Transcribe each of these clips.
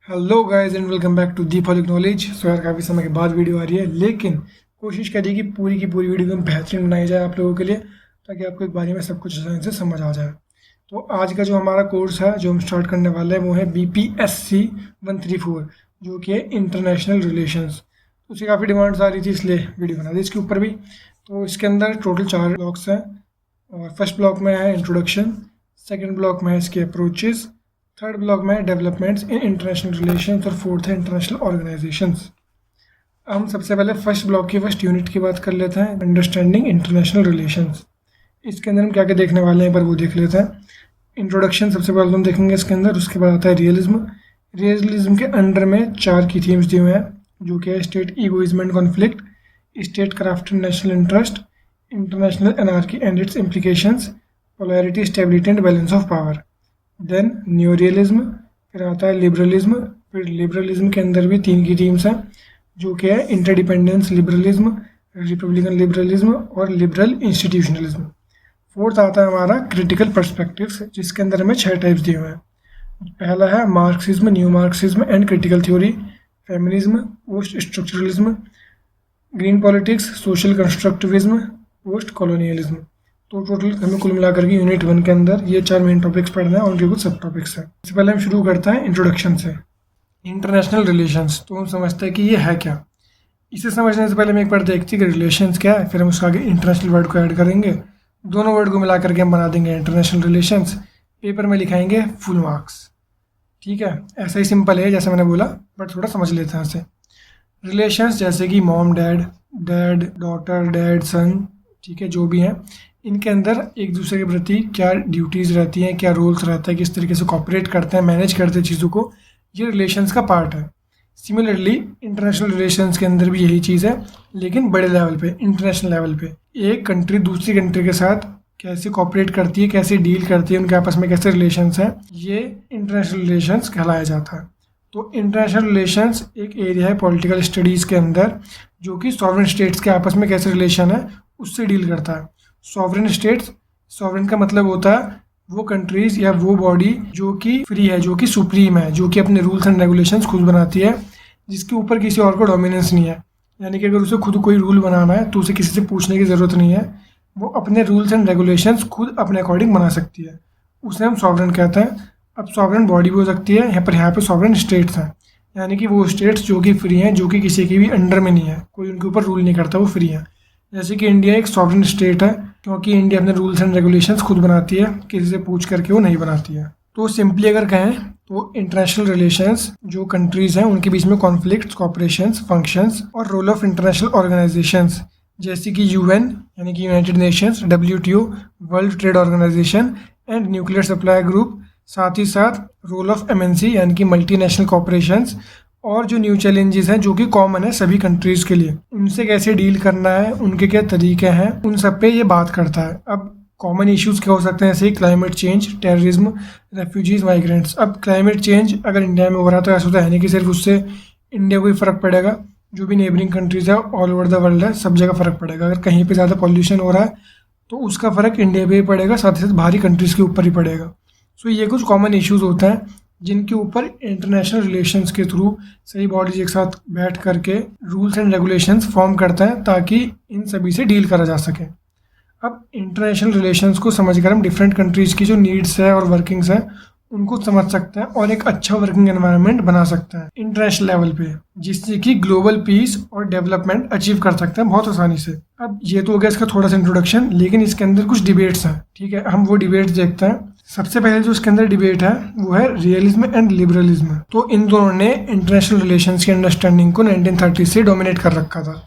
Hello guys and welcome back to Deep holic knowledge. So यार काफ़ी समय के बाद वीडियो आ रही है, लेकिन कोशिश करिए कि पूरी की पूरी वीडियो एकदम बेहतरीन बनाई जाए आप लोगों के लिए, ताकि आपको एक बारे में सब कुछ आसानी से समझ आ जाए। तो आज का जो हमारा कोर्स है जो हम स्टार्ट करने वाले हैं वो है BPSC 134, जो कि है इंटरनेशनल रिलेशंस। उसकी काफ़ी डिमांड्स आ रही थी, इसलिए वीडियो बना दी इसके ऊपर भी। तो इसके अंदर टोटल 4 ब्लॉक्स हैं, और फर्स्ट ब्लॉक में है इंट्रोडक्शन, सेकेंड ब्लॉक में है इसके अप्रोचेस, थर्ड ब्लॉक में है डेवलपमेंट्स इन इंटरनेशनल रिलेशंस, और फोर्थ है इंटरनेशनल ऑर्गेनाइजेशंस। हम सबसे पहले फर्स्ट ब्लॉक की फर्स्ट यूनिट की बात कर लेते हैं, अंडरस्टैंडिंग इंटरनेशनल रिलेशंस। इसके अंदर हम क्या क्या देखने वाले हैं, पर वो देख लेते हैं। इंट्रोडक्शन सबसे पहले हम देखेंगे इसके अंदर, उसके बाद आता है रियलिज्म। रियलिज्म के अंडर में 4 की थीम्स दिए हुए हैं, जो कि है state egoism and conflict, state craft and national interest, international anarchy and its implications, polarity, stability and balance of power. Then new realism, फिर आता है लिबरलिज्म। फिर लिबरलिज्म के अंदर भी 3 की थीम्स हैं, जो कि है इंटरडिपेंडेंस लिबरलिज्म, रिपब्लिकन लिबरलिज्म और लिबरल इंस्टीट्यूशनलिज्म। फोर्थ आता है हमारा क्रिटिकल पर्सपेक्टिव्स, जिसके अंदर हमें 6 टाइप्स दिए हुए हैं। पहला है Marxism, new Marxism and critical theory, feminism, post structuralism, green politics, social constructivism, post colonialism. तो टोटल हमें कुल मिलाकर के यूनिट 1 के अंदर ये 4 मेन टॉपिक्स पढ़ना है, और उनके कुछ सब टॉपिक्स हैं। इससे पहले हम शुरू करते हैं इंट्रोडक्शन से। इंटरनेशनल रिलेशंस, तो हम समझते हैं कि ये है क्या। इसे समझने से पहले हम एक बार देखते हैं कि रिलेशंस क्या है, फिर हम उसके आगे इंटरनेशनल वर्ड को ऐड करेंगे। दोनों वर्ड को मिला करके हम बना देंगे इंटरनेशनल रिलेशंस। पेपर में लिखाएंगे फुल मार्क्स। ठीक है, ऐसा ही सिंपल है जैसे मैंने बोला, बट थोड़ा समझ लेते हैं इसे। रिलेशंस जैसे कि mom dad, dad daughter, dad son, ठीक है, जो भी हैं, इनके अंदर एक दूसरे के प्रति क्या ड्यूटीज़ रहती हैं, क्या रोल्स रहता है, किस तरीके से कॉपरेट करते हैं, मैनेज करते हैं चीज़ों को, ये रिलेशंस का पार्ट है। सिमिलरली इंटरनेशनल रिलेशंस के अंदर भी यही चीज़ है, लेकिन बड़े लेवल पे, इंटरनेशनल लेवल पे। एक कंट्री दूसरी कंट्री के साथ कैसे कॉपरेट करती है, कैसे डील करती है, उनके आपस में कैसे रिलेशंस हैं, ये इंटरनेशनल रिलेशंस कहलाया जाता है। तो इंटरनेशनल रिलेशंस एक एरिया है पॉलिटिकल स्टडीज़ के अंदर, जो कि सॉवरेन स्टेट्स के आपस में कैसे रिलेशन है उससे डील करता है। सॉवरेन स्टेट्स, सॉवरेन का मतलब होता है वो कंट्रीज या वो बॉडी जो कि फ्री है, जो कि सुप्रीम है, जो कि अपने रूल्स एंड रेगुलेशंस खुद बनाती है, जिसके ऊपर किसी और को डोमिनेंस नहीं है। यानी कि अगर उसे खुद कोई रूल बनाना है तो उसे किसी से पूछने की ज़रूरत नहीं है, वो अपने रूल्स एंड रेगुलेशंस खुद अपने अकॉर्डिंग बना सकती है। उसे हम सॉवरेन कहते हैं। अब सॉवरेन बॉडी भी हो सकती है, यहाँ पे सॉवरेन स्टेट्स हैं, यानी कि वो स्टेट्स जो कि फ्री हैं, जो कि किसी के भी अंडर में नहीं है, कोई उनके ऊपर रूल नहीं करता, वो फ्री हैं। जैसे कि इंडिया एक सॉवरेन स्टेट है, क्योंकि इंडिया अपने रूल्स एंड रेगुलेशंस खुद बनाती है, किसी से पूछ करके वो नहीं बनाती है। तो सिंपली अगर कहें तो इंटरनेशनल रिलेशंस जो कंट्रीज हैं उनके बीच में कॉन्फ्लिक्ट्स, कॉपरेशंस, फंक्शंस और रोल ऑफ इंटरनेशनल ऑर्गेनाइजेशंस, जैसे कि UN यानी कि United Nations, WTO World Trade Organisation and Nuclear Supply Group, साथ ही साथ रोल ऑफ MNC यानी कि मल्टीनेशनल कॉपरेशंस, और जो न्यू चैलेंजेस हैं जो कि कॉमन है सभी कंट्रीज़ के लिए, उनसे कैसे डील करना है, उनके क्या तरीके हैं, उन सब पे ये बात करता है। अब कॉमन इश्यूज़ क्या हो सकते हैं, जैसे climate change, terrorism, refugees, migrants. अब क्लाइमेट चेंज अगर इंडिया में हो रहा है तो ऐसा होता है नहीं कि सिर्फ उससे इंडिया को ही फ़र्क पड़ेगा, जो भी नेबरिंग कंट्रीज़ है ऑल ओवर द वर्ल्ड है, सब जगह फ़र्क पड़ेगा। अगर कहीं पर ज़्यादा पॉल्यूशन हो रहा है तो उसका फ़र्क इंडिया पर ही पड़ेगा, साथ ही साथ बाहरी कंट्रीज़ के ऊपर ही पड़ेगा। सो ये कुछ कॉमन इश्यूज़ होते हैं जिनके ऊपर इंटरनेशनल रिलेशंस के थ्रू सही बॉडीज एक साथ बैठ करके रूल्स एंड रेगुलेशंस फॉर्म करते हैं, ताकि इन सभी से डील करा जा सके। अब इंटरनेशनल रिलेशंस को समझकर हम डिफरेंट कंट्रीज़ की जो नीड्स है और वर्किंग्स हैं उनको समझ सकते हैं, और एक अच्छा वर्किंग एनवायरनमेंट बना सकते हैं इंटरनेशनल लेवल पे, जिससे कि ग्लोबल पीस और डेवलपमेंट अचीव कर सकते हैं बहुत आसानी से। अब ये तो हो गया इसका थोड़ा सा इंट्रोडक्शन, लेकिन इसके अंदर कुछ डिबेट्स हैं। ठीक है, हम वो डिबेट्स देखते हैं। सबसे पहले जो इसके अंदर डिबेट है वो है रियलिज्म एंड लिबरलिज्म। तो इन दोनों ने इंटरनेशनल रिलेशंस की अंडरस्टैंडिंग को 1930 से डोमिनेट कर रखा था,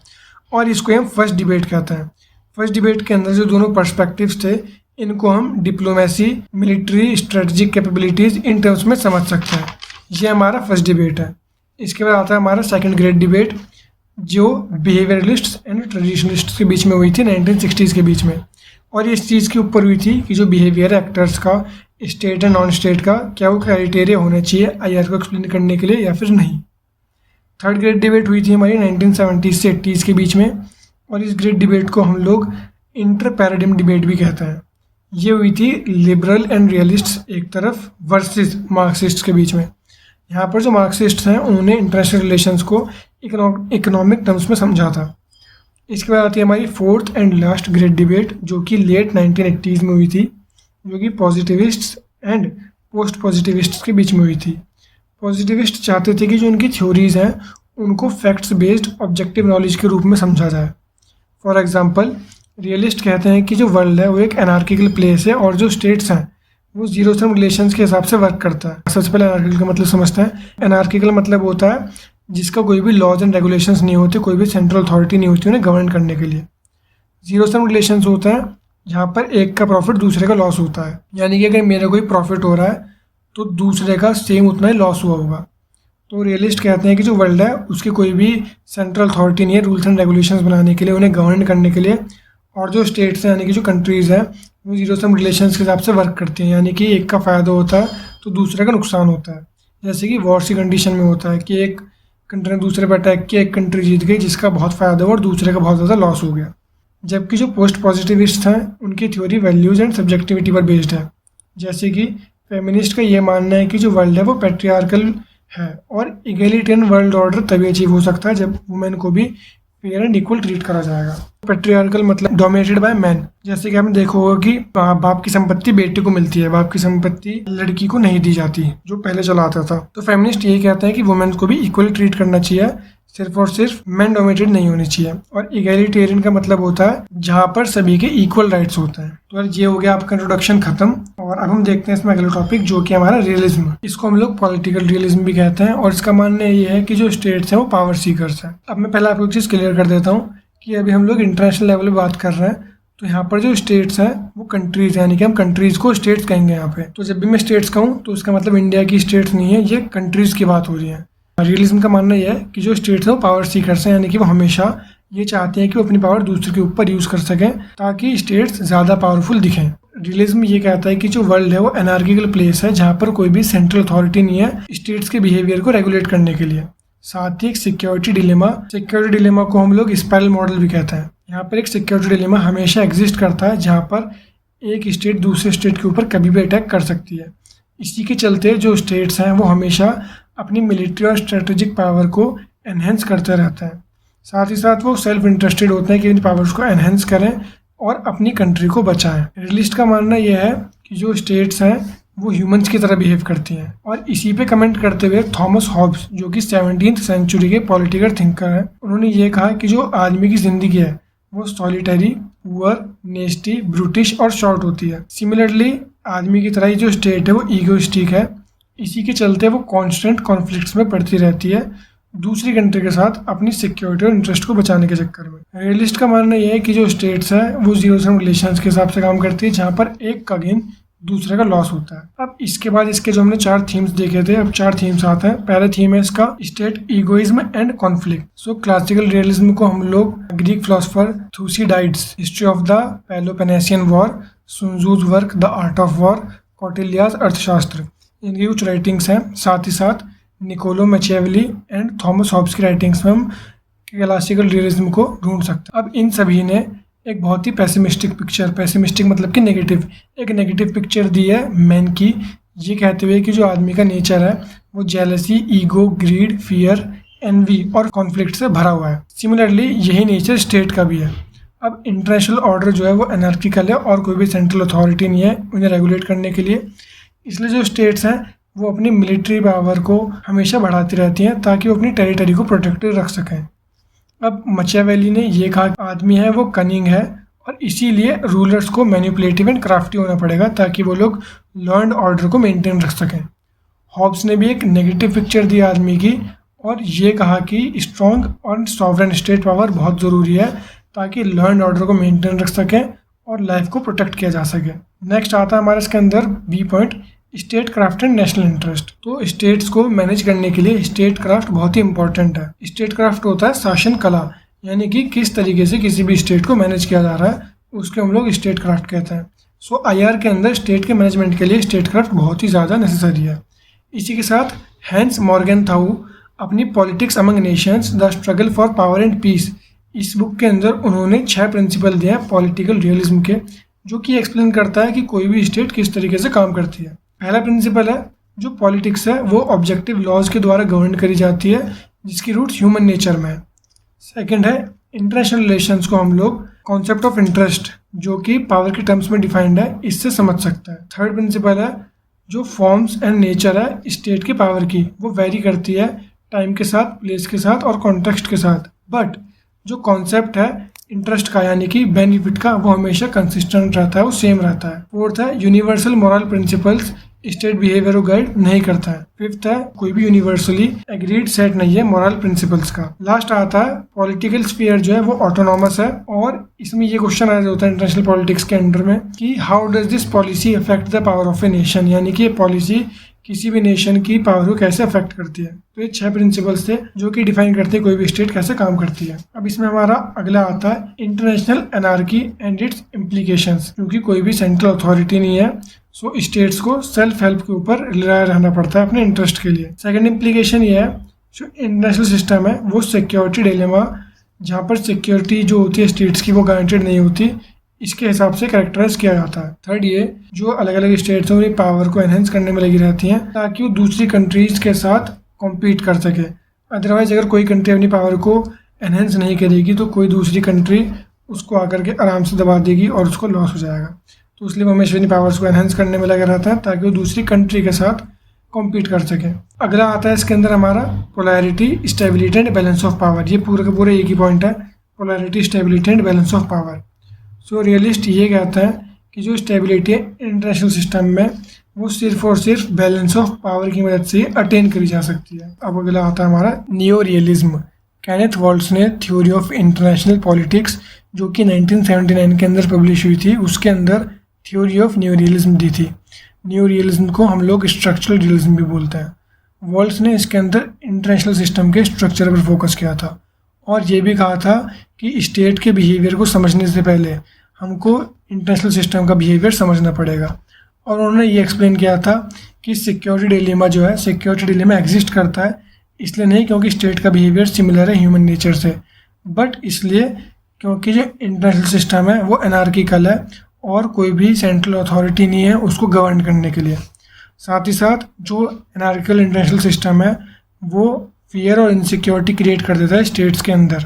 और इसको हम फर्स्ट डिबेट कहते हैं। फर्स्ट डिबेट के अंदर जो दोनों पर्सपेक्टिव्स थे, इनको हम diplomacy, military, strategic capabilities in terms में समझ सकते हैं। ये हमारा फर्स्ट डिबेट है। इसके बाद आता है हमारा सेकंड ग्रेट डिबेट, जो बिहेवियरलिस्ट्स एंड ट्रेडिशनलिस्ट्स के बीच में हुई थी 1960s के बीच में, और ये इस चीज़ के ऊपर हुई थी कि जो बिहेवियर एक्टर्स का, स्टेट एंड नॉन स्टेट का, क्या वो क्राइटेरिया होने चाहिए IR को एक्सप्लेन करने के लिए या फिर नहीं। थर्ड ग्रेट डिबेट हुई थी हमारी 1970s से 80s के बीच में, और इस ग्रेट डिबेट को हम लोग इंटर पैराडिम डिबेट भी कहते हैं। ये हुई थी लिबरल एंड रियलिस्ट्स एक तरफ वर्सेस मार्क्सिस्ट के बीच में। यहाँ पर जो मार्क्सिस्ट हैं उन्होंने इंटरनेशनल रिलेशंस को इकोनॉमिक टर्म्स में समझा था। इसके बाद आती है हमारी fourth and last great debate, जो कि लेट 1980s में हुई थी, जो कि पॉजिटिविस्ट्स एंड पोस्ट पॉजिटिविस्ट्स के बीच में हुई थी। पॉजिटिविस्ट चाहते थे कि जो उनकी थ्योरीज हैं उनको फैक्ट्स बेस्ड ऑब्जेक्टिव नॉलेज के रूप में समझा जाए। फॉर एग्जांपल, रियलिस्ट कहते हैं कि जो वर्ल्ड है वो एक एनार्किकल प्लेस है और जो स्टेट्स हैं वो जीरो सम रिलेशंस के हिसाब से वर्क करता है। सबसे पहले एनार्किकल का मतलब समझते हैं। एनार्किकल मतलब होता है जिसका कोई भी लॉज एंड रेगुलेशंस नहीं होते, कोई भी सेंट्रल अथॉरिटी नहीं होती उन्हें गवर्न करने के लिए। जीरो सम रिलेशंस होता है जहाँ पर एक का प्रॉफिट दूसरे का लॉस होता है, यानी कि अगर मेरा कोई प्रॉफिट हो रहा है तो दूसरे का सेम उतना ही लॉस हुआ होगा। तो रियलिस्ट कहते हैं कि जो वर्ल्ड है उसकी कोई भी सेंट्रल अथॉरिटी नहीं है रूल्स एंड रेगुलेशंस बनाने के लिए, उन्हें गवर्न करने के लिए, और जो स्टेट्स हैं यानी कि जो कंट्रीज़ हैं वो जीरो सम रिलेशंस के हिसाब से वर्क करती हैं, यानी कि एक का फ़ायदा होता है तो दूसरे का नुकसान होता है। जैसे कि वॉर की कंडीशन में होता है कि एक कंट्री ने दूसरे पर अटैक किया, एक कंट्री जीत गई जिसका बहुत फ़ायदा हुआ और दूसरे का बहुत ज़्यादा लॉस हो गया। जबकि जो पोस्ट पॉजिटिविस्ट हैं उनकी थ्योरी वैल्यूज़ एंड सब्जेक्टिविटी पर बेस्ड है। जैसे कि फेमिनिस्ट का ये मानना है कि जो वर्ल्ड है वो पैट्रियार्कल है और इगैलिटेरियन वर्ल्ड ऑर्डर तभी अचीव हो सकता है जब वुमेन को भी फेयर एंड इक्वल ट्रीट करा जाएगा। पैट्रियार्कल मतलब डोमिनेटेड बाय मैन। जैसे कि आपने देखा होगा कि बाप की संपत्ति बेटे को मिलती है, बाप की संपत्ति लड़की को नहीं दी जाती, जो पहले चला आता था। तो फेमिनिस्ट यही कहते हैं कि वुमेन को भी इक्वल ट्रीट करना चाहिए, सिर्फ और सिर्फ मैन डोमिनेटेड नहीं होनी चाहिए। और इगैलिटेरियन का मतलब होता है जहाँ पर सभी के इक्वल राइट्स होते हैं। तो ये हो गया आपका इंट्रोडक्शन खत्म, और अब हम देखते हैं इसमें अगला टॉपिक जो कि हमारा रियलिज्म। इसको हम लोग पॉलिटिकल रियलिज्म भी कहते हैं, और इसका मानना ये है कि जो स्टेट्स हैं वो पावर सीकर्स हैं। अब मैं पहले आपको एक चीज़ क्लियर कर देता हूँ कि अभी हम लोग इंटरनेशनल लेवल पे बात कर रहे हैं, तो यहाँ पर जो स्टेट्स हैं वो कंट्रीज, यानी कि हम कंट्रीज को स्टेट्स कहेंगे यहाँ पे। तो जब भी मैं स्टेट्स कहूँ तो उसका मतलब इंडिया की स्टेट्स नहीं है, ये कंट्रीज की बात हो रही है। रियलिज्म का मानना यह है कि जो स्टेट्स हैं वो पावर सीकर्स हैं, यानी कि वो हमेशा ये चाहते हैं कि वो अपनी पावर दूसरे के ऊपर यूज़ कर सकें ताकि स्टेट्स ज़्यादा पावरफुल दिखें। रियलिज्म ये कहता है कि जो वर्ल्ड है वो एनार्किकल प्लेस है जहाँ पर कोई भी सेंट्रल अथॉरिटी नहीं है स्टेट्स के बिहेवियर को रेगुलेट करने के लिए। साथ ही एक सिक्योरिटी डिलेमा को हम लोग स्पाइरल मॉडल भी कहते हैं। यहाँ पर एक सिक्योरिटी डिलेमा हमेशा एग्जिस्ट करता है जहाँ पर एक स्टेट दूसरे स्टेट के ऊपर कभी भी अटैक कर सकती है। इसी के चलते जो स्टेट्स हैं वो हमेशा अपनी मिलिट्री और स्ट्रेटेजिक पावर को एनहेंस करते रहते हैं। साथ ही साथ वो सेल्फ इंटरेस्टेड होते हैं कि इन पावर्स को एनहेंस करें और अपनी कंट्री को बचाएं। रियलिस्ट का मानना यह है कि जो स्टेट्स हैं वो ह्यूमंस की तरह बिहेव करती हैं। और इसी पे कमेंट करते हुए थॉमस हॉब्स, जो कि 17th सेंचुरी के पॉलिटिकल थिंकर हैं, उन्होंने ये कहा कि जो आदमी की ज़िंदगी है वो सॉलिटरी, पुअर, नेस्टी, ब्रूटिश और शॉर्ट होती है। सिमिलरली आदमी की तरह ही जो स्टेट है वो ईगोइस्टिक है। इसी के चलते वो कॉन्स्टेंट कॉन्फ्लिक्ट्स में पड़ती रहती है दूसरी कंट्री के साथ अपनी सिक्योरिटी और इंटरेस्ट को बचाने के चक्कर में। रियलिस्ट का मानना यह है कि जो स्टेट्स है वो जीरो सम रिलेशंस के हिसाब से काम करती है जहाँ पर एक का गेन दूसरे का लॉस होता है। अब इसके बाद इसके जो हमने 4 थीम्स देखे थे, अब 4 थीम्स आते हैं। पहला थीम है इसका state egoism and conflict. So classical realism को हम लोग Greek philosopher Thucydides history of the Peloponnesian war, Sun Tzu's work the art of war, Kautilya's Arthashastra, इनकी कुछ राइटिंग्स हैं। साथ ही साथ Niccolo Machiavelli and Thomas Hobbes की राइटिंग्स में हम क्लासिकल रियलिज्म को ढूंढ सकते हैं। अब इन सभी ने एक बहुत ही पैसिमिस्टिक मतलब कि नेगेटिव पिक्चर दी है मैन की, ये कहते हुए कि जो आदमी का नेचर है वो jealousy, ego, greed, fear, envy और कॉन्फ्लिक्ट से भरा हुआ है। सिमिलरली यही नेचर स्टेट का भी है। अब इंटरनेशनल ऑर्डर जो है वो एनार्किकल है और कोई भी सेंट्रल अथॉरिटी नहीं है उन्हें रेगुलेट करने के लिए। इसलिए जो स्टेट्स हैं वो अपनी मिलिट्री पावर को हमेशा बढ़ाती रहती हैं ताकि वो अपनी टेरिटरी को प्रोटेक्टेड रख सकें। अब मैचियावेली ने ये कहा कि आदमी है वो कनिंग है और इसीलिए रूलर्स को मैनिपुलेटिव एंड क्राफ्टी होना पड़ेगा ताकि वो लोग लॉ एंड ऑर्डर को मेंटेन रख सकें। हॉब्स ने भी एक नेगेटिव पिक्चर दी आदमी की और ये कहा कि स्ट्रॉन्ग और सॉवरेन स्टेट पावर बहुत ज़रूरी है ताकि लॉ एंड ऑर्डर को मेंटेन रख सकें और लाइफ को प्रोटेक्ट किया जा सके। नेक्स्ट आता है हमारे इसके अंदर B point, state craft and national interest. तो स्टेट्स को मैनेज करने के लिए स्टेट क्राफ्ट बहुत ही इंपॉर्टेंट है। स्टेट क्राफ्ट होता है शासन कला, यानी कि किस तरीके से किसी भी स्टेट को मैनेज किया जा रहा है उसके हम लोग स्टेट क्राफ्ट कहते हैं। सो IR के अंदर स्टेट के मैनेजमेंट के लिए स्टेट क्राफ्ट बहुत ही ज़्यादा नेसेसरी है। इसी के साथ हैंस मॉर्गेनथाउ अपनी Politics Among Nations the Struggle for Power and Peace, इस बुक के अंदर उन्होंने 6 प्रिंसिपल दिए हैं पॉलिटिकल रियलिज्म के, जो कि एक्सप्लेन करता है कि कोई भी स्टेट किस तरीके से काम करती है। पहला प्रिंसिपल है जो पॉलिटिक्स है वो ऑब्जेक्टिव लॉज के द्वारा गवर्न करी जाती है, जिसकी रूट्स ह्यूमन नेचर में है। सेकंड है इंटरनेशनल रिलेशंस को हम लोग कॉन्सेप्ट ऑफ इंटरेस्ट, जो कि पावर के टर्म्स में डिफाइंड है, इससे समझ सकते हैं। थर्ड प्रिंसिपल है जो फॉर्म्स एंड नेचर है स्टेट की पावर की, वो वेरी करती है टाइम के साथ, प्लेस के साथ और कॉन्टेक्स्ट के साथ, बट जो कॉन्सेप्ट है इंटरेस्ट का यानी कि बेनिफिट का, वो हमेशा कंसिस्टेंट रहता है, वो सेम रहता है। फोर्थ है universal moral principles state behaviour को गाइड नहीं करता है। फिफ्थ है कोई भी यूनिवर्सली एग्रीड सेट नहीं है मॉरल प्रिंसिपल्स का। लास्ट आता है पॉलिटिकल स्फीयर जो है वो ऑटोनॉमस है, और इसमें ये क्वेश्चन आ जाता है इंटरनेशनल पॉलिटिक्स के अंडर में कि how does this policy affect the power of a nation, यानी कि पॉलिसी किसी भी नेशन की पावर को कैसे अफेक्ट करती है। तो ये 6 प्रिंसिपल्स थे जो कि डिफाइन करते हैं कोई भी स्टेट कैसे काम करती है। अब इसमें हमारा अगला आता है international anarchy and its implications. क्योंकि कोई भी सेंट्रल अथॉरिटी नहीं है, सो स्टेट्स को सेल्फ हेल्प के ऊपर रिलाय रहना पड़ता है अपने इंटरेस्ट के लिए। सेकंड इम्प्लीकेशन ये है जो इंटरनेशनल सिस्टम है वो सिक्योरिटी डिलेमा, जहाँ पर सिक्योरिटी जो होती है स्टेट्स की वो गारंटेड नहीं होती, इसके हिसाब से कैरेक्टराइज किया जाता है। थर्ड ये जो अलग अलग स्टेट्स हैं उन्हें पावर को एनहेंस करने में लगी रहती हैं ताकि वो दूसरी कंट्रीज के साथ कॉम्पीट कर सके। अदरवाइज अगर कोई कंट्री अपनी पावर को एनहेंस नहीं करेगी तो कोई दूसरी कंट्री उसको आकर के आराम से दबा देगी और उसको लॉस हो जाएगा। तो इसलिए वो हमेशा अपनी पावर्स को एनहेंस करने में लगा रहता है ताकि वो दूसरी कंट्री के साथ कॉम्पीट कर सके। अगला आता है इसके अंदर हमारा polarity, stability and balance of power. ये पूरा का पूरा एक ही पॉइंट है, polarity, stability and balance of power. So realist ये कहता है कि जो स्टेबिलिटी है इंटरनेशनल सिस्टम में वो सिर्फ और सिर्फ बैलेंस ऑफ पावर की मदद से अटेन करी जा सकती है। अब अगला आता है हमारा नियो रियलिज्म। केनेथ वॉल्ट्ज ने थ्योरी ऑफ इंटरनेशनल पॉलिटिक्स जो कि 1979 के अंदर पब्लिश हुई थी, उसके अंदर थ्योरी ऑफ न्यू रियलिज्म दी थी। न्यू रियलिज्म को हम लोग स्ट्रक्चरल रियलिज्म भी बोलते हैं। वॉल्ट्ज ने इसके अंदर इंटरनेशनल सिस्टम के स्ट्रक्चर पर फोकस किया था और ये भी कहा था कि स्टेट के बिहेवियर को समझने से पहले हमको इंटरनेशनल सिस्टम का बिहेवियर समझना पड़ेगा। और उन्होंने ये एक्सप्लेन किया था कि सिक्योरिटी डिलेमा जो है, सिक्योरिटी डिलेमा एग्जिस्ट करता है इसलिए नहीं क्योंकि स्टेट का बिहेवियर सिमिलर है ह्यूमन नेचर से, बट इसलिए क्योंकि जो इंटरनेशनल सिस्टम है वो एनार्किकल है और कोई भी सेंट्रल अथॉरिटी नहीं है उसको गवर्न करने के लिए। साथ ही साथ जो एनार्किकल इंटरनेशनल सिस्टम है वो फियर और इनसिक्योरिटी क्रिएट कर देता है स्टेट्स के अंदर,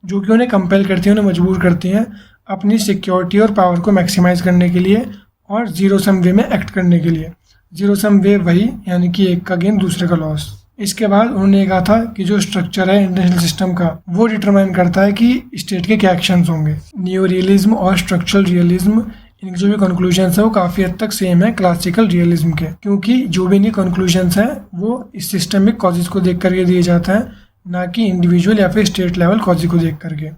जो कि उन्हें कंपेल करती हैं, उन्हें मजबूर करती हैं अपनी सिक्योरिटी और पावर को मैक्सिमाइज करने के लिए और जीरो सम वे में एक्ट करने के लिए। जीरो सम वे वही यानी कि एक का गेन दूसरे का लॉस। इसके बाद उन्होंने कहा था कि जो स्ट्रक्चर है इंटरनेशनल सिस्टम का वो डिटरमाइन करता है कि स्टेट के क्या एक्शंस होंगे। न्यू रियलिज्म और स्ट्रक्चरल रियलिज्म इनके जो भी कंक्लूजन्स है वो काफ़ी हद तक सेम है क्लासिकल रियलिज्म के, क्योंकि जो भी इनके कंक्लूजन्स हैं वो इस सिस्टमिक कॉजेज को देख करके दिए जाता है, ना कि इंडिविजुअल या फिर स्टेट लेवल कॉजेज को देख करके।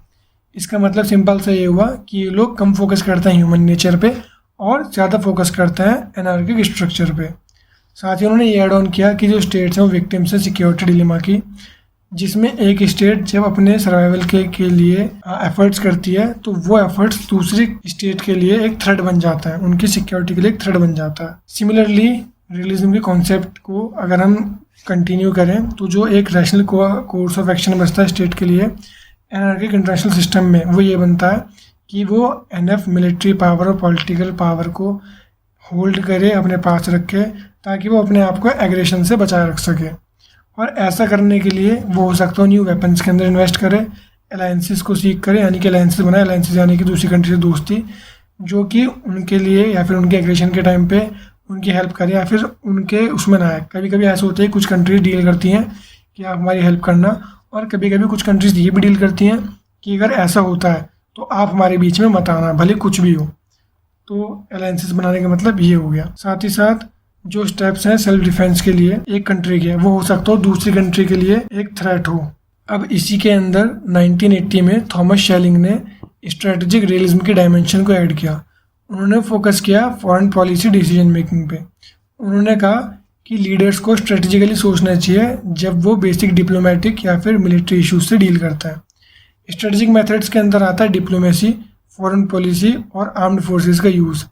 इसका मतलब सिंपल सा ये हुआ कि ये लोग कम फोकस करते हैं ह्यूमन नेचर पे और ज़्यादा फोकस करते हैं एनार्किक स्ट्रक्चर पे। साथ ही उन्होंने ये एड ऑन किया कि जो स्टेट्स हैं वो विक्टिम्स है सिक्योरिटी डिलेमा की, जिसमें एक स्टेट जब अपने सर्वाइवल के लिए एफर्ट्स करती है तो वो एफर्ट्स दूसरी स्टेट के लिए एक थ्रेट बन जाता है, उनकी सिक्योरिटी के लिए एक थ्रेट बन जाता है। सिमिलरली रियलिज्म के कॉन्सेप्ट को अगर हम कंटिन्यू करें तो जो एक रैशनल कोर्स ऑफ एक्शन बचता है स्टेट के लिए एनार्किक इंटरनेशनल सिस्टम में, वो ये बनता है कि वो एनफ मिलिट्री पावर और पॉलिटिकल पावर को होल्ड करे, अपने पास रखे, ताकि वो अपने आप को एग्रेशन से बचाए रख सके। और ऐसा करने के लिए वो हो सकता है न्यू वेपन्स के अंदर इन्वेस्ट करे, अलायंसेस को सीख करे, यानी कि अलायंसेस बनाए, अलायंसेस यानी कि दूसरी कंट्री से दोस्ती, जो कि उनके लिए या फिर उनके एग्रेशन के टाइम पे उनकी हेल्प करे या फिर उनके उसमें ना आए। कभी कभी ऐसे होते हैं कुछ कंट्रीज डील करती हैं कि आप हमारी हेल्प करना, और कभी कभी कुछ कंट्रीज ये भी डील करती हैं कि अगर ऐसा होता है तो आप हमारे बीच में मत आना, भले कुछ भी हो। तो अलायंसेस बनाने का मतलब ये हो गया। साथ ही साथ जो स्टेप्स हैं सेल्फ डिफेंस के लिए एक कंट्री के, वो हो सकता हो दूसरी कंट्री के लिए एक थ्रेट हो। अब इसी के अंदर 1980 में थॉमस शेलिंग ने स्ट्रेटेजिक रियलिज्म की डायमेंशन को ऐड किया। उन्होंने फोकस किया फॉरेन पॉलिसी डिसीजन मेकिंग पे। उन्होंने कहा कि लीडर्स को स्ट्रेटेजिकली सोचना चाहिए जब वो बेसिक डिप्लोमेटिक या फिर मिलिट्री इश्यूज से डील करता है। स्ट्रेटेजिक मेथड्स के अंदर आता है डिप्लोमेसी, फॉरेन पॉलिसी और आर्म्ड फोर्सेस का यूज़।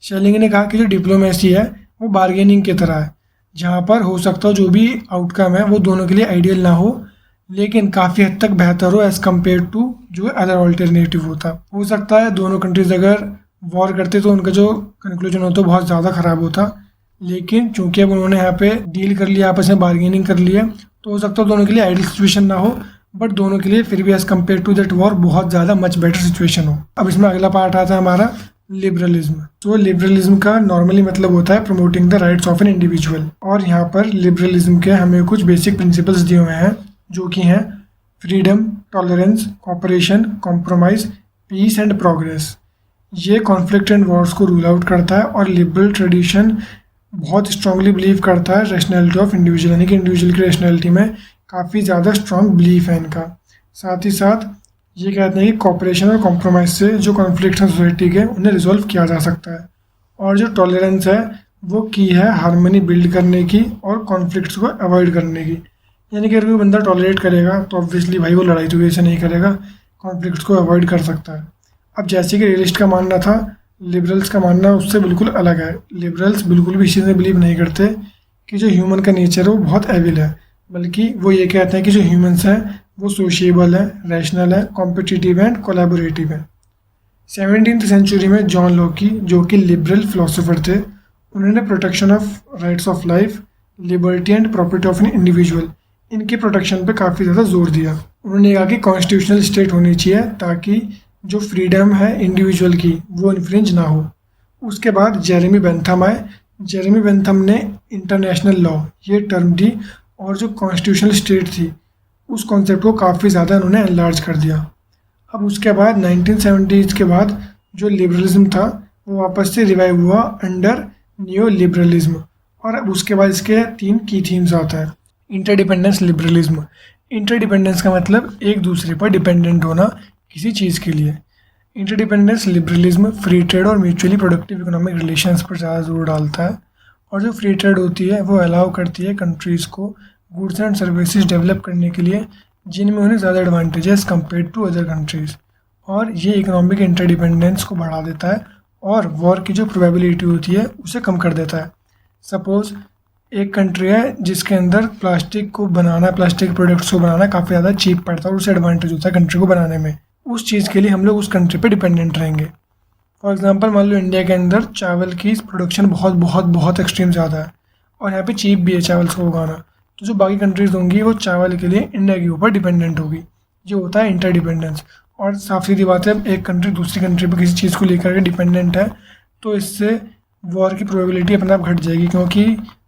शेलिंग ने कहा कि जो डिप्लोमेसी है वो बार्गेनिंग की तरह है, जहाँ पर हो सकता हो जो भी आउटकम है वो दोनों के लिए आइडियल ना हो, लेकिन काफ़ी हद तक बेहतर हो एज़ कम्पेयर टू जो अदर ऑल्टरनेटिव होता। हो सकता है दोनों कंट्रीज अगर वॉर करते तो उनका जो कंक्लूजन होता बहुत ज़्यादा ख़राब होता, लेकिन चूंकि अब उन्होंने यहाँ पे डील कर लिया, आपस में बार्गेनिंग कर लिया, तो हो सकता है दोनों के लिए आइडियल सिचुएशन ना हो, बट दोनों के लिए फिर भी as compare to that war बहुत ज़्यादा मच बेटर सिचुएशन हो। अब इसमें अगला पार्ट आता है हमारा लिबरलिज्म। तो लिबरलिज्म का नॉर्मली मतलब होता है promoting the rights of an individual, और यहाँ पर लिबरलिज्म के हमें कुछ बेसिक प्रिंसिपल्स दिए हुए हैं, जो कि हैं freedom, tolerance, cooperation, compromise, peace and progress. ये कॉन्फ्लिक्ट एंड वॉर्स को रूल आउट करता है, और लिबरल ट्रेडिशन बहुत स्ट्रांगली बिलीव करता है रैशनैलिटी ऑफ इंडिविजुअल, यानी कि इंडिविजुअल की रैशनैलिटी में काफ़ी ज़्यादा स्ट्रांग बिलीफ है इनका। साथ ही साथ ये कहते हैं कि कॉपरेशन और कॉम्प्रोमाइज से जो कॉन्फ्लिक्ट हैं सोसाइटी के, उन्हें रिजॉल्व किया जा सकता है। और जो टॉलरेंस है वो की है हारमोनी बिल्ड करने की और कॉन्फ्लिक्ट्स को अवॉइड करने की, यानी कि अगर कोई बंदा टॉलरेट करेगा तो ऑब्वियसली भाई वो लड़ाई झगड़े से नहीं करेगा, कॉन्फ्लिक्ट्स को अवॉइड कर सकता है। अब जैसे कि रियलिस्ट का मानना था, लिबरल्स का मानना उससे बिल्कुल अलग है। लिबरल्स बिल्कुल भी इस चीज़ में बिलीव नहीं करते कि जो ह्यूमन का नेचर है वो बहुत एविल है, बल्कि वो ये कहते हैं कि जो ह्यूमंस हैं वो सोशिएबल है, रैशनल है, कॉम्पिटिटिव एंड कोलैबोरेटिव है। 17th सेंचुरी में जॉन लॉकी, जो कि लिबरल फिलोसोफर थे, उन्होंने protection of rights of life, liberty and property of an individual, इनके प्रोटेक्शन पे काफ़ी ज़्यादा जोर दिया। उन्होंने कहा कि कॉन्स्टिट्यूशनल स्टेट होनी चाहिए ताकि जो फ्रीडम है इंडिविजुअल की वो इन्फ्रिंज ना हो। उसके बाद जेरेमी बेंथम आए। जेरेमी बेंथम ने इंटरनेशनल लॉ ये टर्म दी, और जो कॉन्स्टिट्यूशनल स्टेट थी उस कॉन्सेप्ट को काफ़ी ज़्यादा उन्होंने एनलार्ज कर दिया। अब उसके बाद 1970s के बाद जो लिबरलिज्म था वो वापस से रिवाइव हुआ अंडर न्यू लिबरलिज्म, और अब उसके बाद इसके 3 की थीम्स आता है। Interdependence liberalism. इंटरडिपेंडेंस का मतलब एक दूसरे पर डिपेंडेंट होना किसी चीज़ के लिए। इंटरडिपेंडेंस लिबरलिज्म फ्री ट्रेड और म्यूचुअली प्रोडक्टिव इकोनॉमिक रिलेशंस पर ज़्यादा जोर डालता है, और जो फ्री ट्रेड होती है वो अलाउ करती है कंट्रीज़ को गुड्स एंड सर्विसेज डेवलप करने के लिए जिनमें उन्हें ज़्यादा advantages compare to other countries, और ये इकोनॉमिक इंटरडिपेंडेंस को बढ़ा देता है और वॉर की जो प्रोबेबिलिटी होती है उसे कम कर देता है। सपोज़ एक कंट्री है जिसके अंदर प्लास्टिक प्रोडक्ट्स को बनाना काफ़ी ज़्यादा चीप पड़ता है और उसे एडवांटेज होता है कंट्री को बनाने में, उस चीज़ के लिए हम लोग उस कंट्री पे डिपेंडेंट रहेंगे। फॉर एग्जांपल मान लो इंडिया के अंदर चावल की प्रोडक्शन बहुत बहुत बहुत एक्सट्रीम ज़्यादा है, और यहाँ पे चीप भी है चावल को उगाना, तो जो बाकी कंट्रीज़ होंगी वो चावल के लिए इंडिया के ऊपर डिपेंडेंट होगी। ये होता है इंटरडिपेंडेंस। और साफ सीधी बात है, एक कंट्री दूसरी कंट्री पर किसी चीज़ को लेकर के डिपेंडेंट है तो इससे वॉर की प्रोबेबिलिटी अपने आप घट जाएगी, क्योंकि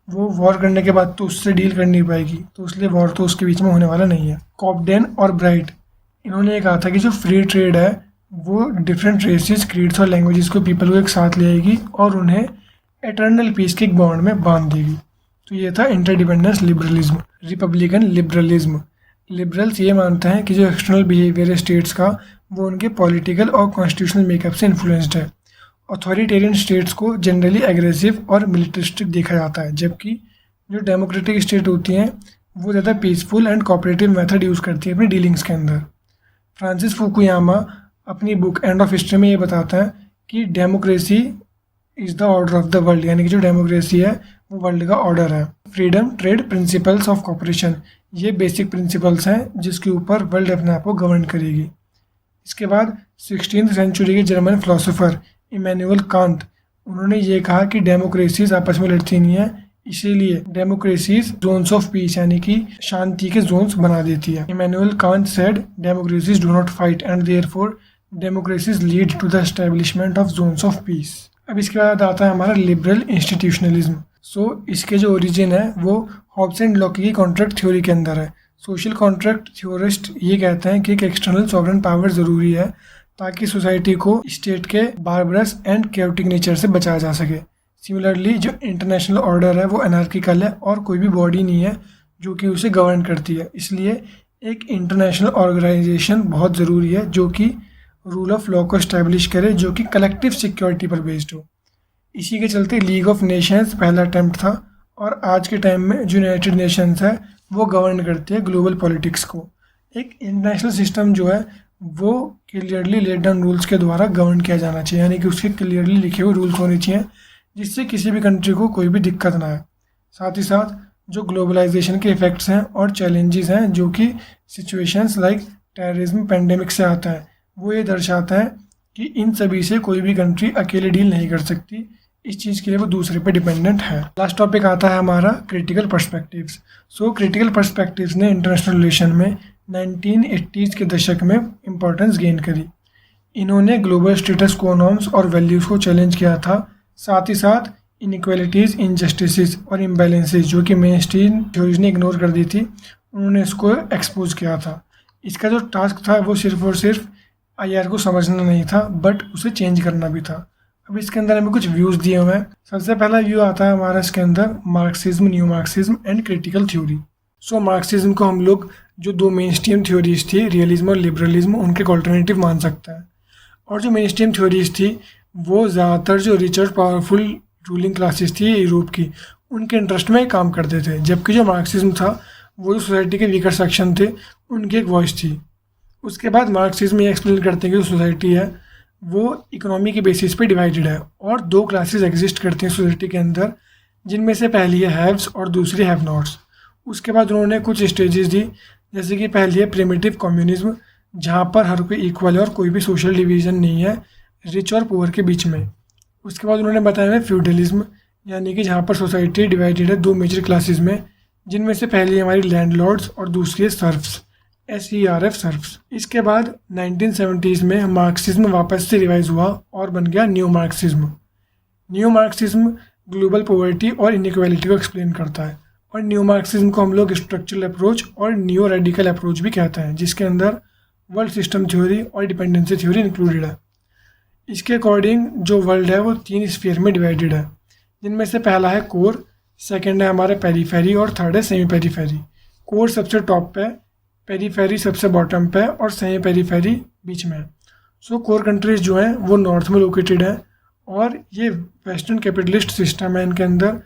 वो वॉर करने के बाद तो उससे डील कर नहीं पाएगी, तो इसलिए वॉर तो उसके बीच में होने वाला नहीं है। कॉब्डेन और ब्राइट, इन्होंने ये कहा था कि जो फ्री ट्रेड है वो डिफरेंट रेसेस, क्रीड्स और लैंग्वेजेस को पीपल को एक साथ ले आएगी और उन्हें एटर्नल पीस के एक बॉन्ड में बांध देगी। तो ये था interdependence liberalism. Republican liberalism. Liberals ये मानते हैं कि जो एक्सटर्नल बिहेवियर है स्टेट्स का वो उनके पॉलिटिकल और कॉन्स्टिट्यूशनल मेकअप से इन्फ्लुएंस्ड है। अथॉरिटेरियन स्टेट्स को जनरली एग्रेसिव और मिलिट्रिस्टिक देखा जाता है, जबकि जो डेमोक्रेटिक स्टेट होती हैं वो ज़्यादा peaceful and cooperative method use करती है अपनी डीलिंग्स के अंदर। फ्रांसिस फुकुयामा अपनी बुक एंड ऑफ हिस्ट्री में ये बताता है कि democracy is the order of the world, यानी कि जो डेमोक्रेसी है वो वर्ल्ड का ऑर्डर है। Freedom, trade, principles of corporation, ये बेसिक प्रिंसिपल्स हैं जिसके ऊपर वर्ल्ड अपने आप को गवर्न करेगी। इसके बाद 16th सेंचुरी के जर्मन फिलोसोफर इमैनुअल कांत, उन्होंने ये कहा कि डेमोक्रेसीज आपस में लड़ती नहीं है, इसीलिए डेमोक्रेसीज जोन्स ऑफ पीस यानी कि शांति के जोन्स बना देती है। Immanuel Kant said democracies do not fight and therefore democracies lead to the establishment of zones of peace. अब इसके बाद आता है हमारा लिबरल इंस्टीट्यूशनलिज्म। इसके जो ओरिजिन है वो हॉब्स एंड लॉक की कॉन्ट्रैक्ट थ्योरी के अंदर है। सोशल कॉन्ट्रैक्ट थ्योरिस्ट ये कहते हैं कि एक एक्सटर्नल सॉवरेन पावर ज़रूरी है ताकि सोसाइटी को स्टेट के बारबरस एंड कैओटिक नेचर से बचाया जा सके। सिमिलरली जो इंटरनेशनल ऑर्डर है वो एनार्किकल है और कोई भी बॉडी नहीं है जो कि उसे गवर्न करती है, इसलिए एक इंटरनेशनल ऑर्गेनाइजेशन बहुत ज़रूरी है जो कि रूल ऑफ लॉ को इस्टेब्लिश करे, जो कि कलेक्टिव सिक्योरिटी पर बेस्ड हो। इसी के चलते लीग ऑफ नेशंस पहला अटैम्प्ट था, और आज के टाइम में जो यूनाइटेड नेशंस है वो गवर्न करती है ग्लोबल पॉलिटिक्स को। एक इंटरनेशनल सिस्टम जो है वो क्लियरली लेड डाउन रूल्स के द्वारा गवर्न किया जाना चाहिए, यानी कि उसके क्लियरली लिखे हुए रूल्स होने चाहिए जिससे किसी भी कंट्री को कोई भी दिक्कत ना आए। साथ ही साथ जो ग्लोबलाइजेशन के इफ़ेक्ट्स हैं और चैलेंजेस हैं जो कि सिचुएशंस लाइक टेररिज्म, पेंडेमिक से आता है, वो ये दर्शाता है कि इन सभी से कोई भी कंट्री अकेले डील नहीं कर सकती, इस चीज़ के लिए वो दूसरे पे डिपेंडेंट है। लास्ट टॉपिक आता है हमारा critical perspectives. So critical perspectives ने इंटरनेशनल रिलेशन में 1980s के दशक में इम्पोर्टेंस गेन करी। इन्होंने ग्लोबल स्टेटस को, नॉर्म्स और वैल्यूज़ को चैलेंज किया था। साथ ही साथ इनइक्वालिटीज़, इनजस्टिसेस और इम्बैलेंसेस जो कि मेन स्ट्रीम थ्योरीज ने इग्नोर कर दी थी, उन्होंने इसको एक्सपोज किया था। इसका जो टास्क था वो सिर्फ और सिर्फ IR को समझना नहीं था, बट उसे चेंज करना भी था। अब इसके अंदर हमें कुछ व्यूज़ दिए हुए हैं। सबसे पहला व्यू आता है हमारा इसके अंदर Marxism, new Marxism and critical theory. So Marxism को हम लोग जो दो मेन स्ट्रीम थ्योरीज थी, रियलिज्म और लिबरलिज्म, उनके ऑल्टरनेटिव मान सकते हैं। और जो मेन स्ट्रीम थ्योरीज थी वो ज़्यादातर जो रिच और पावरफुल रूलिंग क्लासेस थी यूरोप की, उनके इंटरेस्ट में काम करते थे। जबकि जो मार्क्सिज्म था वो जो सोसाइटी के वीकर सेक्शन थे उनकी एक वॉइस थी। उसके बाद मार्क्सिज्म ये एक्सप्लेन करते हैं कि जो सोसाइटी है वो इकोनॉमी के बेसिस पे डिवाइडेड है और दो क्लासेस एग्जिस्ट करती हैं सोसाइटी के अंदर, जिनमें से पहली है हैव्स और दूसरी हैव नॉट्स। उसके बाद उन्होंने कुछ स्टेजेस दी, जैसे कि पहली है प्रिमिटिव कम्युनिज्म, जहाँ पर हर कोई इक्वल है और कोई भी सोशल डिवीज़न नहीं है रिच और पुअर के बीच में। उसके बाद उन्होंने बताया फ्यूडलिज्म, यानी कि जहाँ पर सोसाइटी डिवाइडेड है दो मेजर क्लासेस में, जिनमें से पहली हमारी लैंडलॉर्ड्स और दूसरी है सर्फ्स, SERF सर्फ्स। इसके बाद 1970s में मार्क्सिज्म वापस से रिवाइज हुआ और बन गया new Marxism. New Marxism global poverty और इनइक्वालिटी को एक्सप्लेन करता है, और न्यू मार्क्सिज्म को हम लोग स्ट्रक्चरल अप्रोच और न्यू रेडिकल अप्रोच भी कहते हैं, जिसके अंदर वर्ल्ड सिस्टम थ्योरी और डिपेंडेंसी थ्योरी इंक्लूडेड है। इसके अकॉर्डिंग जो वर्ल्ड है वो 3 स्फीयर में डिवाइडेड है, जिनमें से पहला है कोर, सेकंड है हमारा पेरीफेरी और थर्ड है सेमी पेरीफेरी। कोर सबसे टॉप पे, पेरीफेरी सबसे बॉटम पे और सेमी पेरीफेरी बीच में है। सो कोर कंट्रीज जो हैं वो नॉर्थ में लोकेटेड है और ये वेस्टर्न कैपिटलिस्ट सिस्टम है इनके अंदर।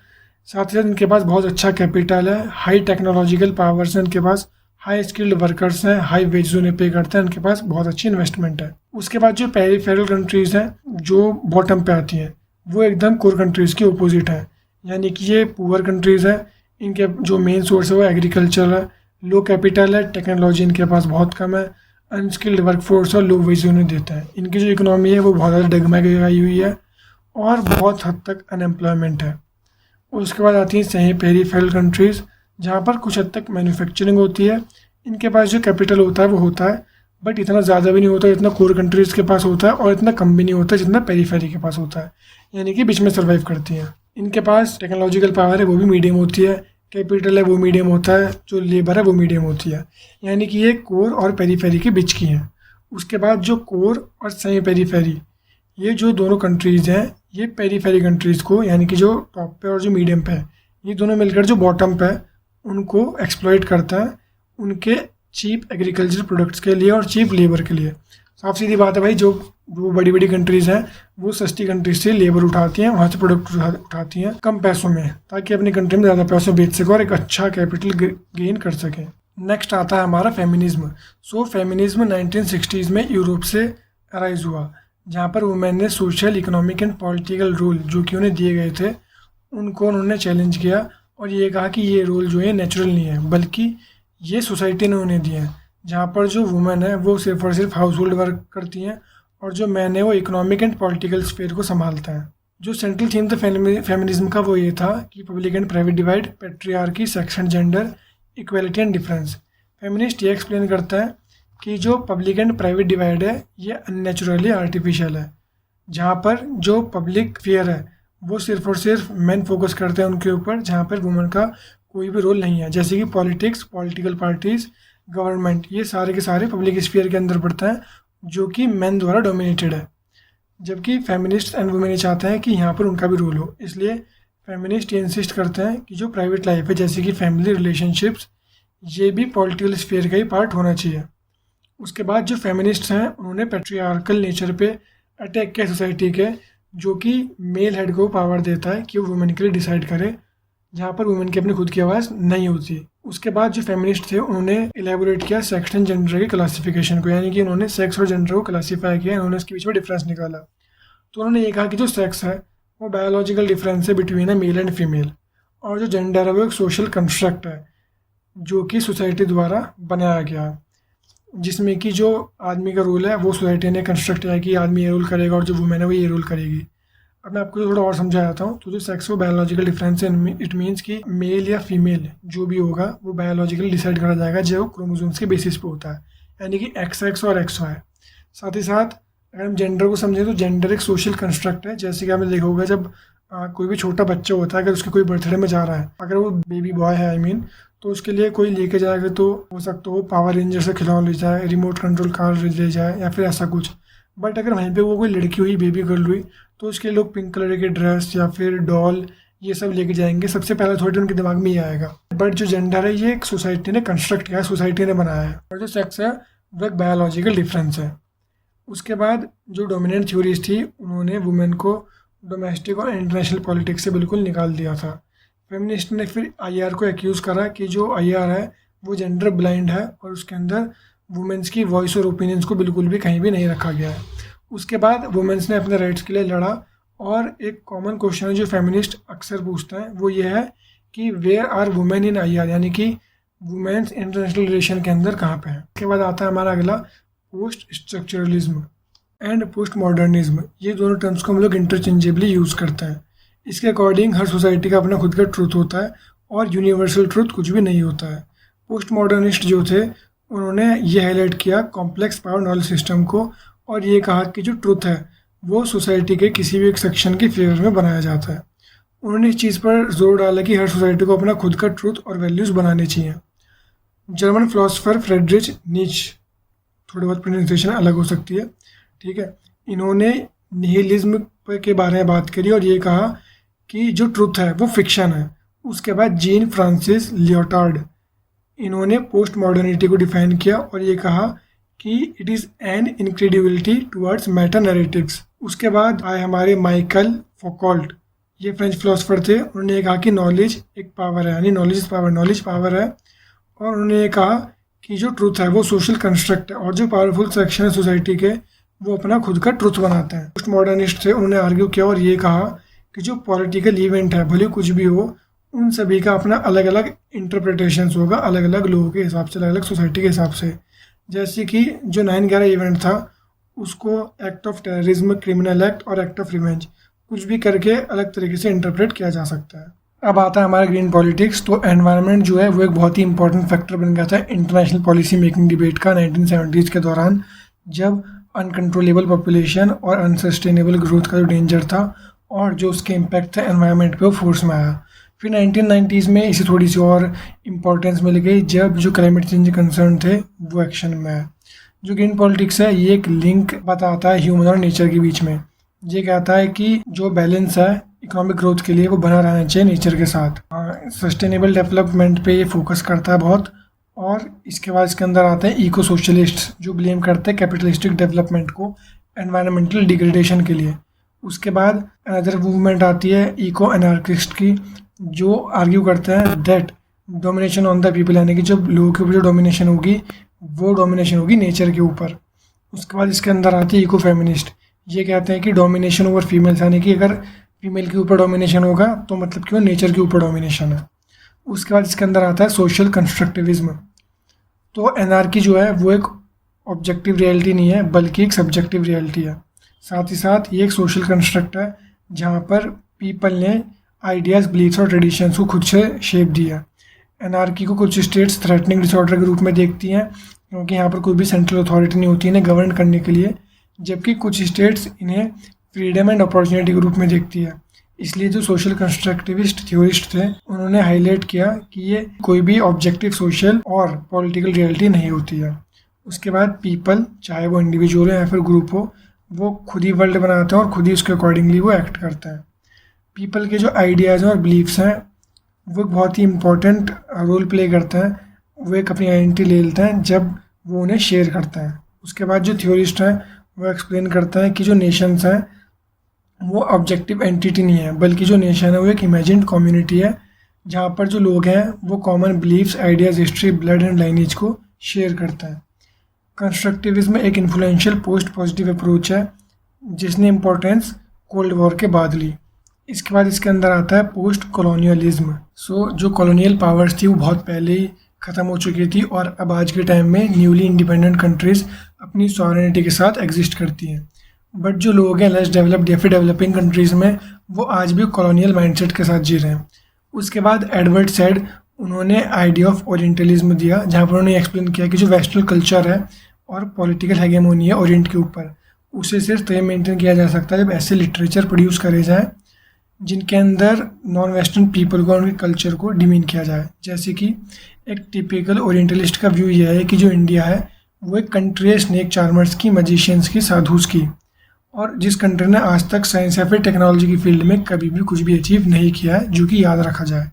साथ ही साथ इनके पास बहुत अच्छा कैपिटल है, हाई टेक्नोलॉजिकल पावर्स हैं इनके पास, हाई स्किल्ड वर्कर्स हैं, हाई वेजेस उन्हें पे करते हैं, इनके पास बहुत अच्छी इन्वेस्टमेंट है। उसके बाद जो पेरीफेरल कंट्रीज हैं जो बॉटम पे आती हैं वो एकदम कोर कंट्रीज के अपोजिट है, यानी कि ये पुअर कंट्रीज है। इनके जो मेन सोर्स है वो एग्रीकल्चर है, लो कैपिटल है, टेक्नोलॉजी इनके पास बहुत कम है, अनस्किल्ड वर्कफोर्स और लो वेज उन्हें देता है। इनकी जो इकोनॉमी है वो बहुत ज़्यादा डगमगाई हुई है और बहुत हद तक अनएम्प्लॉयमेंट है। उसके बाद आती हैं सेमी पेरीफेरल कंट्रीज़, जहाँ पर कुछ हद तक मैन्युफैक्चरिंग होती है। इनके पास जो कैपिटल होता है वो होता है, बट इतना ज़्यादा भी नहीं होता जितना कोर कंट्रीज़ के पास होता है, और इतना कम भी नहीं होता जितना पेरीफेरी के पास होता है, यानी कि बीच में सर्वाइव करती हैं। इनके पास टेक्नोलॉजिकल पावर है वो भी मीडियम होती है, कैपिटल है वो मीडियम होता है, जो लेबर है वो मीडियम होती है, यानी कि ये कोर और पेरीफेरी के बीच की हैं। उसके बाद जो कोर और सेमी पेरीफेरी, ये जो दोनों कंट्रीज़ हैं, ये पेरीफेरी कंट्रीज़ को, यानी कि जो टॉप पे और जो मीडियम पे है, ये दोनों मिलकर जो बॉटम पे है उनको एक्सप्लॉइट करता है उनके चीप एग्रीकल्चर प्रोडक्ट्स के लिए और चीप लेबर के लिए। साफ सीधी बात है भाई, जो बड़ी बड़ी कंट्रीज़ हैं वो सस्ती कंट्रीज से लेबर उठाती हैं, वहाँ से प्रोडक्ट उठाती हैं कम पैसों में, ताकि अपनी कंट्री में ज़्यादा पैसों बेच सके और एक अच्छा कैपिटल गेन कर सके। नेक्स्ट आता है हमारा फेमिनिज्म। सो फेमिनिज्म 1960s में यूरोप से अराइज हुआ, जहाँ पर वुमेन ने social, economic and political role जो कि उन्हें दिए गए थे उनको उन्होंने चैलेंज किया और ये कहा कि ये रोल जो है नेचुरल नहीं है, बल्कि ये सोसाइटी ने उन्हें दिया है, जहाँ पर जो वुमेन है वो सिर्फ और सिर्फ हाउस होल्ड वर्क करती हैं और जो मैन है वो इकोनॉमिक एंड पॉलिटिकल स्फीयर को संभालता है। जो सेंट्रल थीम था फेमिनिज्म का वो ये था कि public and private divide, patriarchy, sex and gender, equality and difference. Feminist ये एक्सप्लेन करता है कि जो पब्लिक एंड प्राइवेट डिवाइड है ये अननेचुरली आर्टिफिशियल है, जहाँ पर जो पब्लिक स्फीयर है वो सिर्फ और सिर्फ मेन फोकस करते हैं उनके ऊपर, जहाँ पर वुमेन का कोई भी रोल नहीं है, जैसे कि पॉलिटिक्स, पॉलिटिकल पार्टीज़, गवर्नमेंट, ये सारे के सारे पब्लिक स्फीयर के अंदर पड़ता है जो कि मेन द्वारा डोमिनेटेड है। जबकि फेमिनिस्ट एंड वुमेन चाहते हैं कि यहाँ पर उनका भी रोल हो, इसलिए फेमिनिस्ट ये इंसिस्ट करते हैं कि जो प्राइवेट लाइफ है जैसे कि फैमिली रिलेशनशिप्स, ये भी पॉलिटिकल स्फीयर का ही पार्ट होना चाहिए। उसके बाद जो फेमिनिस्ट हैं उन्होंने पैट्रियार्कल नेचर पे अटैक किया सोसाइटी के, जो कि मेल हेड को पावर देता है कि वो वुमेन के लिए डिसाइड करे, जहाँ पर वुमेन की अपनी खुद की आवाज़ नहीं होती। उसके बाद जो फेमिनिस्ट थे उन्होंने इलेबोरेट किया सेक्स एंड जेंडर की क्लासिफिकेशन को, यानी कि उन्होंने सेक्स और जेंडर को क्लासीफाई किया, उन्होंने इसके बीच में डिफरेंस निकाला। तो उन्होंने ये कहा कि जो सेक्स है वो बायोलॉजिकल डिफरेंस है between a male and female, और जो जेंडर है वो एक सोशल कंस्ट्रक्ट है जो कि सोसाइटी द्वारा बनाया गया, जिसमें कि जो आदमी का रोल है वो सोसाइटी ने कंस्ट्रक्ट किया कि आदमी ये रोल करेगा और जो वुमेन है वो ये रोल करेगी। अब मैं आपको थोड़ा और समझा जाता हूँ। तो जो सेक्स वो बायोलॉजिकल डिफरेंस है, इट मीन्स कि मेल या फीमेल जो भी होगा वो बायोलॉजिकली डिसाइड करा जाएगा जो क्रोमोसोम्स के बेसिस पे होता है, यानी कि XX और XY। साथ ही साथ अगर हम जेंडर को समझें तो जेंडर एक सोशल कंस्ट्रक्ट है। जैसे कि आपने देखा होगा जब कोई भी छोटा बच्चा होता है, अगर उसके कोई बर्थडे में जा रहा है, अगर वो बेबी बॉय है आई मीन, तो उसके लिए कोई लेके जाएगा तो हो सकता हो पावर रेंजर से खिलौना ले जाए, रिमोट कंट्रोल कार ले जाए या फिर ऐसा कुछ। बट अगर वहीं पे वो कोई लड़की हुई, बेबी गर्ल हुई, तो उसके लोग पिंक कलर के ड्रेस या फिर डॉल ये सब लेके जाएंगे। सबसे पहले थोड़ी उनके दिमाग में ये आएगा। बट जो जेंडर है ये एक सोसाइटी ने कंस्ट्रक्ट किया है, सोसाइटी ने बनाया है। और जो सेक्स है वो एक बायोलॉजिकल डिफरेंस है। उसके बाद जो डोमिनेंट थ्योरीज थी उन्होंने वुमेन को डोमेस्टिक और इंटरनेशनल पॉलिटिक्स से बिल्कुल निकाल दिया था। फेमिनिस्ट ने फिर IR को एक्यूज़ करा कि जो IR है वो जेंडर ब्लाइंड है और उसके अंदर वुमेन्स की वॉइस और ओपिनियंस को बिल्कुल भी कहीं भी नहीं रखा गया है। उसके बाद वुमेन्स ने अपने राइट्स के लिए लड़ा। और एक कॉमन क्वेश्चन है जो फेमिनिस्ट अक्सर पूछते हैं वो ये है कि where are women in IR, यानी कि वुमेन्स इंटरनेशनल रिलेशन के अंदर कहाँ पे हैं। उसके बाद आता है हमारा अगला post structuralism and post modernism. ये दोनों टर्म्स को हम लोग इंटरचेंजेबली यूज़ करते हैं। इसके अकॉर्डिंग हर सोसाइटी का अपना खुद का ट्रुथ होता है और यूनिवर्सल ट्रुथ कुछ भी नहीं होता है। पोस्ट मॉडर्निस्ट जो थे उन्होंने ये हाईलाइट किया कॉम्प्लेक्स पावर नॉलेज सिस्टम को और ये कहा कि जो ट्रुथ है वो सोसाइटी के किसी भी एक सेक्शन के फेवर में बनाया जाता है। उन्होंने इस चीज़ पर जोर डाला कि हर सोसाइटी को अपना खुद का ट्रुथ और वैल्यूज़ बनाने चाहिए। जर्मन फिलोसोफर फ्रेडरिच नीच, थोड़ी बहुत प्रोनाउंसिएशन अलग हो सकती है, ठीक है, इन्होंने निहिलिज्म के बारे में बात करी और ये कहा कि जो ट्रुथ है वो फिक्शन है। उसके बाद जीन फ्रांसिस लियोटार्ड, इन्होंने पोस्ट मॉडर्निटी को डिफाइन किया और ये कहा कि it is an incredibility towards meta narratives. उसके बाद आए हमारे माइकल फोकॉल्ट, ये फ्रेंच फिलोसोफर थे। उन्होंने ये कहा कि नॉलेज एक पावर है, यानी knowledge is power, knowledge power है। और उन्होंने ये कहा कि जो ट्रुथ है वो सोशल कंस्ट्रक्ट है और जो पावरफुल सेक्शन है सोसाइटी के वो अपना खुद का ट्रुथ बनाते हैं। पोस्ट मॉडर्निस्ट थे, उन्होंने आर्ग्यू किया और ये कहा कि जो पॉलिटिकल इवेंट है भले कुछ भी हो, उन सभी का अपना अलग अलग इंटरप्रिटेशंस होगा, अलग अलग लोगों के हिसाब से, अलग अलग सोसाइटी के हिसाब से। जैसे कि जो 9/11 इवेंट था उसको act of terrorism, criminal act और एक्ट ऑफ रिवेंज कुछ भी करके अलग तरीके से इंटरप्रेट किया जा सकता है। अब आता है हमारा ग्रीन पॉलिटिक्स। तो एनवायरनमेंट जो है वो एक बहुत ही इंपॉर्टेंट फैक्टर बन गया था इंटरनेशनल पॉलिसी मेकिंग डिबेट का 1970s के दौरान, जब अनकंट्रोलेबल पॉपुलेशन और अनसस्टेनेबल ग्रोथ का जो डेंजर था और जो उसके इम्पैक्ट था एनवायरनमेंट पे वो फोर्स में आया। फिर 1990s में इसे थोड़ी सी और इम्पोर्टेंस मिल गई जब जो क्लाइमेट चेंज कंसर्न थे वो एक्शन में आए। जो ग्रीन पॉलिटिक्स है ये एक लिंक बताता है ह्यूमन और नेचर के बीच में। ये कहता है कि जो बैलेंस है इकोनॉमिक ग्रोथ के लिए वो बना रहना चाहिए नेचर के साथ। सस्टेनेबल डेवलपमेंट पे ये फोकस करता है बहुत। और इसके बाद इसके अंदर आते हैं इको सोशलिस्ट जो ब्लेम करते हैं कैपिटलिस्टिक डेवलपमेंट को एनवायरमेंटल डिग्रेडेशन के लिए। उसके बाद अनदर मूवमेंट आती है इको एनार्किस्ट की, जो आर्ग्यू करते हैं that domination on the people, यानी कि जब लोगों के ऊपर जो डोमिनेशन होगी वो डोमिनेशन होगी नेचर के ऊपर। उसके बाद इसके अंदर आती है इको फेमिनिस्ट, ये कहते हैं कि डोमिनेशन ओवर फीमेल्स, यानी कि अगर फीमेल के ऊपर डोमिनेशन होगा तो मतलब कि वो नेचर के ऊपर डोमिनेशन है। उसके बाद इसके अंदर आता है सोशल कंस्ट्रक्टिविज्म। तो एनार्की जो है वो एक ऑब्जेक्टिव रियलिटी नहीं है बल्कि एक सब्जेक्टिव रियलिटी है। साथ ही साथ ये एक सोशल कंस्ट्रक्ट है जहाँ पर पीपल ने आइडियाज़, बिलीफ्स और ट्रेडिशंस को खुद से शेप दिया। एनार्की को कुछ स्टेट्स थ्रेटनिंग डिसऑर्डर के रूप में देखती हैं क्योंकि यहाँ पर कोई भी सेंट्रल अथॉरिटी नहीं होती इन्हें गवर्न करने के लिए, जबकि कुछ स्टेट्स इन्हें फ्रीडम एंड अपॉर्चुनिटी के रूप में देखती है। इसलिए जो सोशल कंस्ट्रक्टिविस्ट थ्योरिस्ट थे उन्होंने हाईलाइट किया कि ये कोई भी ऑब्जेक्टिव सोशल और पॉलिटिकल रियलिटी नहीं होती है। उसके बाद पीपल, चाहे वो इंडिविजुअल हो या फिर ग्रुप हो, वो खुद ही वर्ल्ड बनाते हैं और खुद ही उसके अकॉर्डिंगली वो एक्ट करते हैं। पीपल के जो आइडियाज़ और बिलीफ्स हैं वो बहुत ही इम्पोर्टेंट रोल प्ले करते हैं। वो एक अपनी आइडेंटिटी ले लेते हैं जब वो उन्हें शेयर करते हैं। उसके बाद जो थ्योरिस्ट हैं वो एक्सप्लेन करते हैं कि जो नेशंस हैं वो ऑब्जेक्टिव एंटिटी नहीं है बल्कि जो नेशन है वो एक इमेजिन्ड कम्युनिटी है जहाँ पर जो लोग हैं वो common beliefs, ideas, history, blood and lineage को शेयर करते हैं। कंस्ट्रक्टिविज्म एक इन्फ्लुएंशियल पोस्ट पॉजिटिव अप्रोच है जिसने इम्पोर्टेंस कोल्ड वॉर के बाद ली। इसके बाद इसके अंदर आता है पोस्ट कॉलोनियलिज्म। जो कॉलोनियल पावर्स थी वो बहुत पहले ही ख़त्म हो चुकी थी और अब आज के टाइम में न्यूली इंडिपेंडेंट कंट्रीज़ अपनी सॉवरेनिटी के साथ एग्जिस्ट करती हैं। बट जो लोग हैं लेस डेवलप्ड या फिर डेवलपिंग कंट्रीज़ में, वो आज भी कॉलोनियल माइंडसेट के साथ जी रहे हैं। उसके बाद एडवर्ड सैड, उन्होंने आइडिया ऑफ ओरिएंटलिज्म दिया, जहाँ पर उन्होंने एक्सप्लेन किया कि जो वेस्टर्न कल्चर है और पॉलिटिकल हेगेमोनी है ओरिएंट के ऊपर, उसे सिर्फ तभी मेंटेन किया जा सकता है जब ऐसे लिटरेचर प्रोड्यूस करे जाए जिनके अंदर नॉन वेस्टर्न पीपल को, उनके कल्चर को डिमीन किया जाए। जैसे कि एक टिपिकल ओरिएंटलिस्ट का व्यू यह है कि जो इंडिया है वो एक कंट्री है स्नेक चार्मर्स की, मजिशियंस की, साधुस की, और जिस कंट्री ने आज तक साइंस या फिर टेक्नोलॉजी की फील्ड में कभी भी कुछ भी अचीव नहीं किया है, जो कि याद रखा जाए।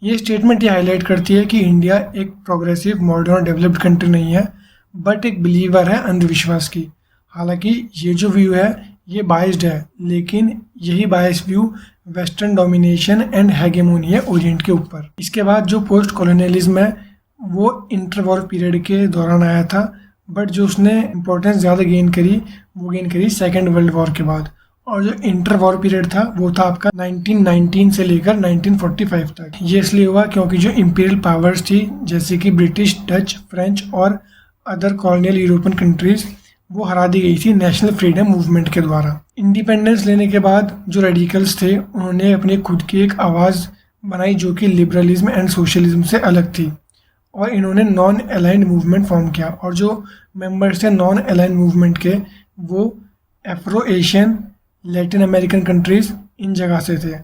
ये स्टेटमेंट ये हाईलाइट करती है कि इंडिया एक प्रोग्रेसिव, मॉडर्न और डेवलप्ड कंट्री नहीं है, बट एक बिलीवर है अंधविश्वास की। हालांकि ये जो व्यू है ये बाइस्ड है, लेकिन यही बाइस व्यू वेस्टर्न डोमिनेशन एंड हेगेमोनी है ओरिएंट के ऊपर। इसके बाद जो पोस्ट कॉलोनियलिज्म है वो इंटर वॉर पीरियड के दौरान आया था, बट जो उसने इम्पोर्टेंस ज़्यादा गेन करी वो गेन करी सेकेंड वर्ल्ड वॉर के बाद। और जो इंटर वॉर पीरियड था वो था आपका 1919 से लेकर 1945 तक। ये इसलिए हुआ क्योंकि जो इंपीरियल पावर्स थी जैसे कि ब्रिटिश, डच, फ्रेंच और अदर कॉलोनियल यूरोपियन कंट्रीज, वो हरा दी गई थी नेशनल फ्रीडम मूवमेंट के द्वारा। इंडिपेंडेंस लेने के बाद जो रेडिकल्स थे उन्होंने अपनी खुद की एक आवाज़ बनाई जो कि लिबरलिज्म एंड सोशलिज्म से अलग थी, और इन्होंने नॉन अलाइंड मूवमेंट फॉर्म किया। और जो मेंबर्स थे नॉन अलाइंड मूवमेंट के वो Afro Asian, Latin American countries, इन जगह से थे,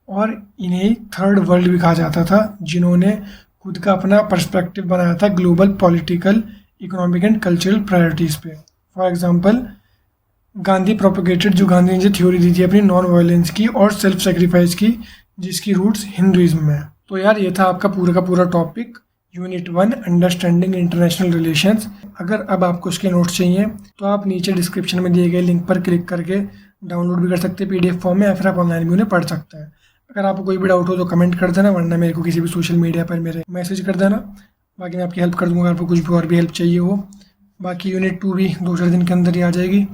और इन्हें थर्ड वर्ल्ड भी कहा जाता था, जिन्होंने खुद का अपना पर्सपेक्टिव बनाया था global political, economic and cultural priorities पे। फॉर एग्जांपल गांधी प्रोपोगेटेड, जो गांधी ने जो थ्योरी दी थी अपनी नॉन वायलेंस की और सेल्फ सेक्रीफाइस की, जिसकी रूट्स हिंदुइज्म में है। तो यार ये था आपका पूरा का पूरा topic, unit 1 understanding international relations. अगर अब आपको उसके नोट्स चाहिए तो आप नीचे डिस्क्रिप्शन में दिए गए लिंक पर क्लिक करके डाउनलोड भी कर सकते हैं PDF फॉर्म में, या फिर आप ऑनलाइन भी उन्हें पढ़ सकते हैं। अगर आपको कोई भी डाउट हो तो कमेंट कर देना, वरना मेरे को किसी भी सोशल मीडिया पर मेरे मैसेज कर देना। बाकी मैं आपकी हेल्प कर दूँगा अगर आपको कुछ भी और भी हेल्प चाहिए हो। बाकी यूनिट 2 भी 2-4 दिन के अंदर ही आ जाएगी।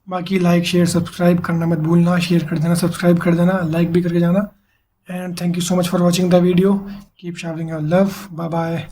बाकी लाइक, शेयर, सब्सक्राइब करना मत भूलना। शेयर कर देना, सब्सक्राइब कर देना, लाइक भी करके जाना। And thank you so much for watching the video. Keep showering your love. Bye bye.